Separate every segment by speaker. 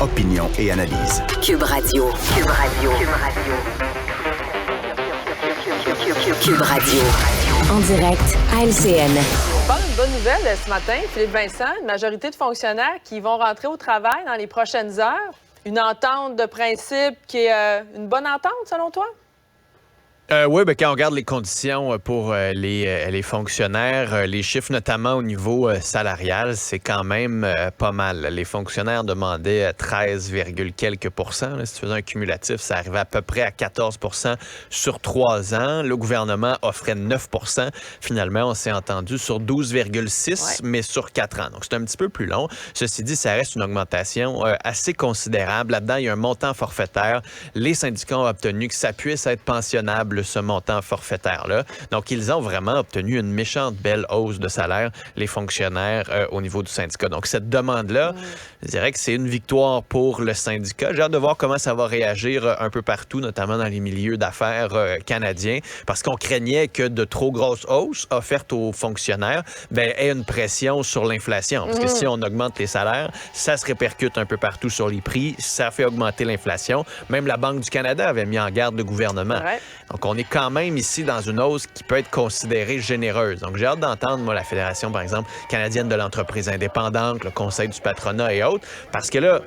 Speaker 1: opinion et analyse.
Speaker 2: Cube Radio. Cube Radio. Cube Radio. Cube Radio. En direct à LCN.
Speaker 3: Pas une bonne nouvelle ce matin, Philippe Vincent, une majorité de fonctionnaires qui vont rentrer au travail dans les prochaines heures. Une entente de principe qui est une bonne entente, selon toi?
Speaker 4: Oui, quand on regarde les conditions pour les fonctionnaires, les chiffres notamment au niveau salarial, c'est quand même pas mal. Les fonctionnaires demandaient 13, quelques pourcents. Là, si tu faisais un cumulatif, ça arrivait à peu près à 14 sur 3 ans. Le gouvernement offrait 9 Finalement, on s'est entendu sur 12,6 mais sur 4 ans. Donc, c'est un petit peu plus long. Ceci dit, ça reste une augmentation assez considérable. Là-dedans, il y a un montant forfaitaire. Les syndicats ont obtenu que ça puisse être pensionnable, ce montant forfaitaire-là. Donc, ils ont vraiment obtenu une méchante belle hausse de salaire, les fonctionnaires au niveau du syndicat. Donc, cette demande-là, je dirais que c'est une victoire pour le syndicat. J'ai hâte de voir comment ça va réagir un peu partout, notamment dans les milieux d'affaires canadiens, parce qu'on craignait que de trop grosses hausses offertes aux fonctionnaires aient une pression sur l'inflation. Parce que si on augmente les salaires, ça se répercute un peu partout sur les prix, ça fait augmenter l'inflation. Même la Banque du Canada avait mis en garde le gouvernement. Ouais. Donc, on est quand même ici dans une hausse qui peut être considérée généreuse. Donc, j'ai hâte d'entendre, moi, la Fédération, par exemple, canadienne de l'entreprise indépendante, le Conseil du patronat et autres, parce que là,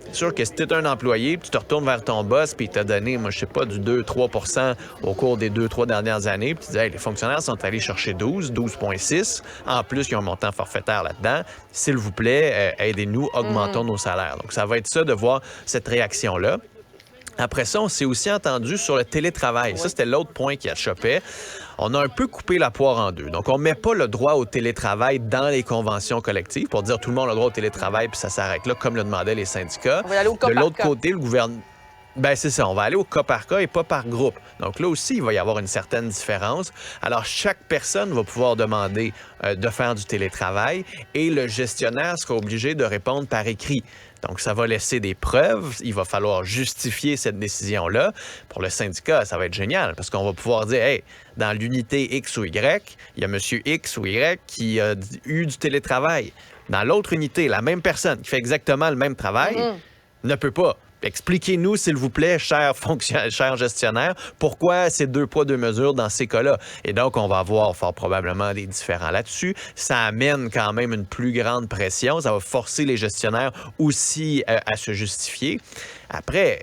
Speaker 4: c'est sûr que si tu es un employé, puis tu te retournes vers ton boss, puis il t'a donné, moi, je sais pas, du 2-3 au cours des 2-3 dernières années, puis tu dis, hey, les fonctionnaires sont allés chercher 12,6. En plus, il y a un montant forfaitaire là-dedans. S'il vous plaît, aidez-nous, augmentons nos salaires. Donc, ça va être ça de voir cette réaction-là. Après ça, on s'est aussi entendu sur le télétravail. Oui. Ça, c'était l'autre point qui achoppait. On a un peu coupé la poire en deux. Donc, on ne met pas le droit au télétravail dans les conventions collectives pour dire tout le monde a le droit au télétravail puis ça s'arrête là, comme le demandaient les syndicats.
Speaker 3: On va aller au cas
Speaker 4: de
Speaker 3: par
Speaker 4: l'autre
Speaker 3: cas.
Speaker 4: Côté, le gouvernement... c'est ça. On va aller au cas par cas et pas par groupe. Donc là aussi, il va y avoir une certaine différence. Alors, chaque personne va pouvoir demander de faire du télétravail et le gestionnaire sera obligé de répondre par écrit. Donc, ça va laisser des preuves. Il va falloir justifier cette décision-là. Pour le syndicat, ça va être génial parce qu'on va pouvoir dire, hey, dans l'unité X ou Y, il y a monsieur X ou Y qui a eu du télétravail. Dans l'autre unité, la même personne qui fait exactement le même travail ne peut pas. Expliquez-nous, s'il vous plaît, cher gestionnaire, pourquoi c'est 2 poids, 2 mesures dans ces cas-là. Et donc, on va avoir fort probablement des différends là-dessus. Ça amène quand même une plus grande pression. Ça va forcer les gestionnaires aussi à se justifier. Après,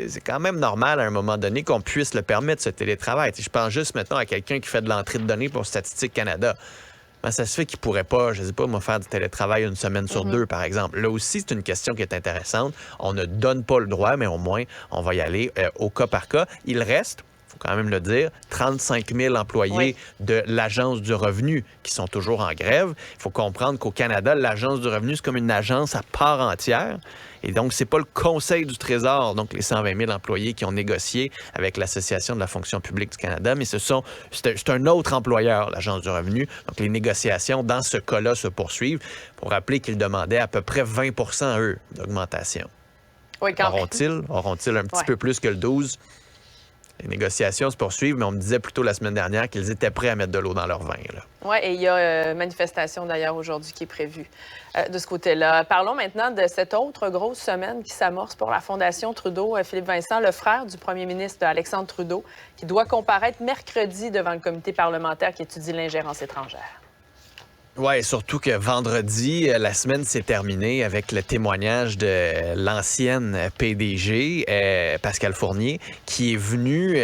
Speaker 4: c'est quand même normal à un moment donné qu'on puisse le permettre, ce télétravail. Je pense juste maintenant à quelqu'un qui fait de l'entrée de données pour Statistique Canada. Ça se fait qu'il ne pourrait pas, je ne sais pas, faire du télétravail une semaine sur 2, par exemple. Là aussi, c'est une question qui est intéressante. On ne donne pas le droit, mais au moins, on va y aller au cas par cas. Il reste, il faut quand même le dire, 35 000 employés de l'Agence du revenu qui sont toujours en grève. Il faut comprendre qu'au Canada, l'Agence du revenu, c'est comme une agence à part entière. Et donc, c'est pas le Conseil du Trésor, donc les 120 000 employés qui ont négocié avec l'Association de la fonction publique du Canada, mais c'est un autre employeur, l'Agence du revenu. Donc, les négociations, dans ce cas-là, se poursuivent. Pour rappeler qu'ils demandaient à peu près 20 eux, d'augmentation.
Speaker 3: Oui, quand
Speaker 4: Auront-ils un petit peu plus que le 12? Les négociations se poursuivent, mais on me disait plutôt la semaine dernière qu'ils étaient prêts à mettre de l'eau dans leur vin.
Speaker 3: Oui, et il y a une manifestation d'ailleurs aujourd'hui qui est prévue de ce côté-là. Parlons maintenant de cette autre grosse semaine qui s'amorce pour la Fondation Trudeau. Philippe Vincent, le frère du premier ministre Alexandre Trudeau, qui doit comparaître mercredi devant le comité parlementaire qui étudie l'ingérence étrangère.
Speaker 4: Oui, surtout que vendredi, la semaine s'est terminée avec le témoignage de l'ancienne PDG, Pascal Fournier, qui est venue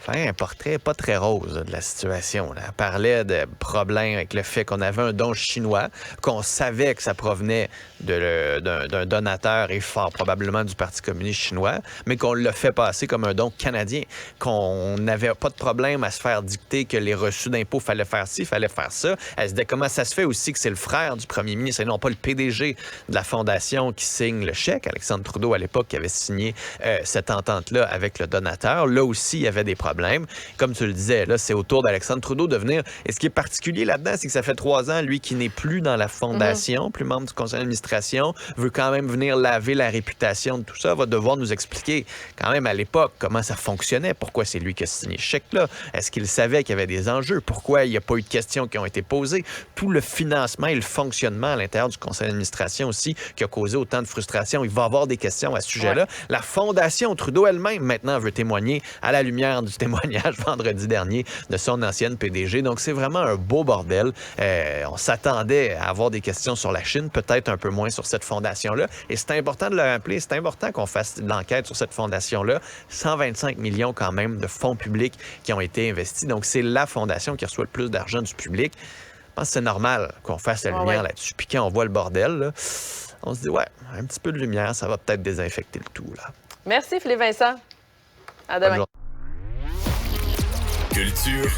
Speaker 4: faire un portrait pas très rose de la situation. Elle parlait de problèmes avec le fait qu'on avait un don chinois, qu'on savait que ça provenait d'un donateur et fort probablement du Parti communiste chinois, mais qu'on l'a fait passer comme un don canadien, qu'on n'avait pas de problème à se faire dicter que les reçus d'impôts fallait faire ci, fallait faire ça. Elle se disait comment ça se fait aussi que c'est le frère du premier ministre et non pas le PDG de la Fondation qui signe le chèque. Alexandre Trudeau, à l'époque, qui avait signé cette entente-là avec le donateur. Là aussi, il y avait des problèmes. problème. Comme tu le disais, là, c'est au tour d'Alexandre Trudeau de venir. Et ce qui est particulier là-dedans, c'est que ça fait 3 ans, lui, qui n'est plus dans la fondation, plus membre du conseil d'administration, veut quand même venir laver la réputation de tout ça, va devoir nous expliquer quand même à l'époque comment ça fonctionnait, pourquoi c'est lui qui a signé ce chèque-là, est-ce qu'il savait qu'il y avait des enjeux, pourquoi il n'y a pas eu de questions qui ont été posées, tout le financement et le fonctionnement à l'intérieur du conseil d'administration aussi qui a causé autant de frustration. Il va y avoir des questions à ce sujet-là. Ouais. La fondation Trudeau elle-même maintenant veut témoigner à la lumière du témoignage vendredi dernier de son ancienne PDG. Donc c'est vraiment un beau bordel. On s'attendait à avoir des questions sur la Chine, peut-être un peu moins sur cette fondation-là. Et c'est important de le rappeler, c'est important qu'on fasse de l'enquête sur cette fondation-là. 125 millions quand même de fonds publics qui ont été investis. Donc c'est la fondation qui reçoit le plus d'argent du public. Je pense que c'est normal qu'on fasse la lumière là-dessus. Puis quand on voit le bordel, là, on se dit, ouais, un petit peu de lumière, ça va peut-être désinfecter le tout. Là.
Speaker 3: Merci, Philippe Vincent. À demain.
Speaker 1: Culture